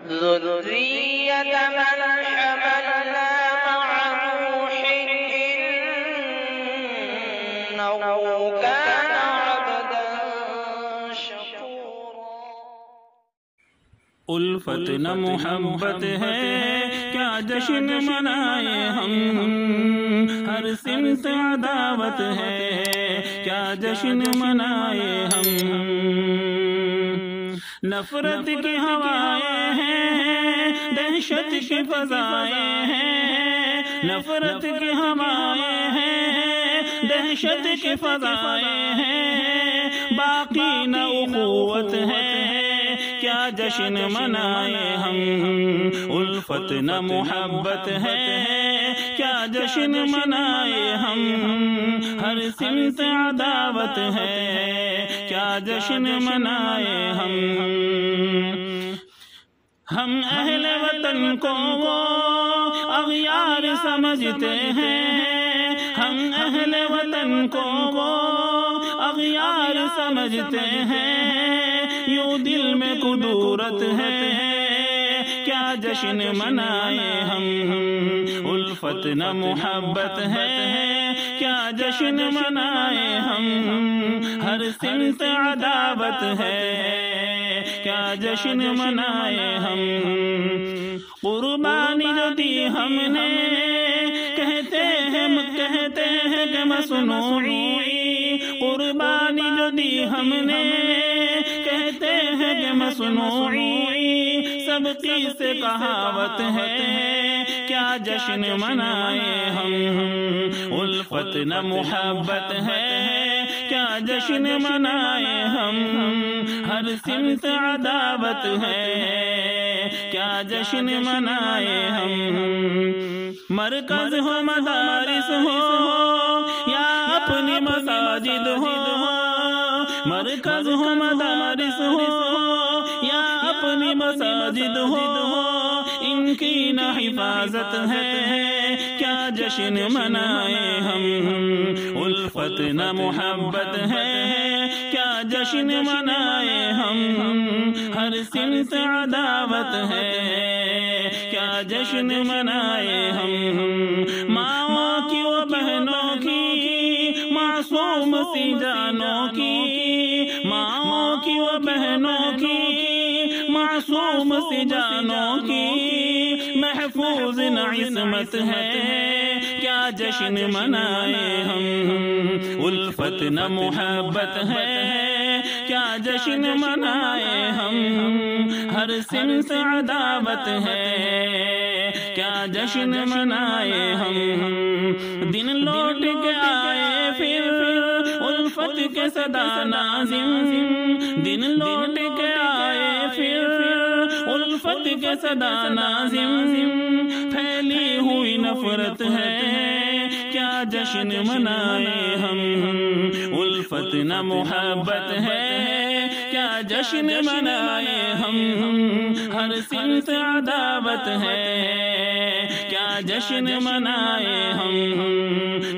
ذرية من حملنا مع نوح إنه كان عبدا شكورا۔ الفت نہ محبت ہے کیا جشن منائے ہم، ہر سمت عداوت ہے کیا جشن منائے ہم، نفرت کی ہوائیں ہیں دہشت کی فضائیں ہیں، نفرت کی ہوائیں ہیں دہشت کی فضائیں ہیں، باقی نہ اخوت ہے کیا جشن منائے ہم، الفت نہ محبت ہے کیا جشن منائے ہم، ہر سمت عداوت ہے کیا جشن منائے ہم اہل وطن کو وہ اغیار سمجھتے ہیں، ہم اہل وطن کو وہ اغیار سمجھتے ہیں، یوں دل میں قدورت ہے کیا جشن منائے ہم، الفت نہ محبت ہے کیا جشن منائے ہم، ہر سمت عداوت ہے کیا جشن منائے ہم، قربانی جو دی ہم نے کہتے ہیں کہ مصنوعی، قربانی جو دی ہم نے کہتے ہیں کہ مصنوعی، سب کی سے کہاوت ہے کیا جشن منائے ہم، الفت نہ محبت ہے کیا جشن منائے ہم، ہر سمت عداوت ہے کیا جشن منائے ہم، مرکز ہو مدارس ہو یا اپنی مساجد ہو، مرکز ہو مدارس ہو یا اپنی مساجد ہو، ان کی نہ حفاظت ہے کیا جشن منائے ہم، الفت نہ محبت ہے کیا جشن منائے ہم، ہر سمت عداوت ہے کیا جشن منائے ہم، ماؤں کی و بہنوں کی معصوم سی جانوں کی، ماؤں کی و بہنوں کی معصوم سی جانوں کی محفوظ نہ عصمت ہے کیا جشن منائے ہم، الفت نہ محبت ہے کیا جشن منائے ہم، ہر سمت عداوت ہے کیا جشن منائے ہم، دن لوٹ کے آئے پھر الفت کے صدا نازم، دن لوٹ کے آئے پھر الفت کے صدا نازم، پھیلی ہوئی نفرت ہے کیا جشن منائے ہم، الفت نہ محبت ہے کیا جشن منائے ہم، ہر سمت عداوت ہے کیا جشن منائے ہم،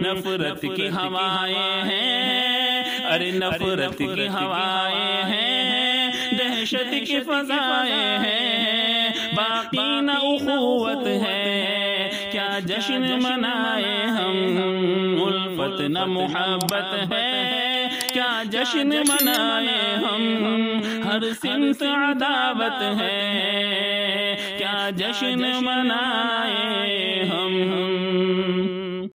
نفرت کی ہوائیں ہیں ارے نفرت کی ہوائیں ہیں دہشت کی فضائیں ہیں، باقی نہ اخوت ہے کیا جشن منائے ہم، الفت نہ محبت ہے کیا جشن منائے ہم، ہر سمت عداوت ہے کیا جشن منائے ہم۔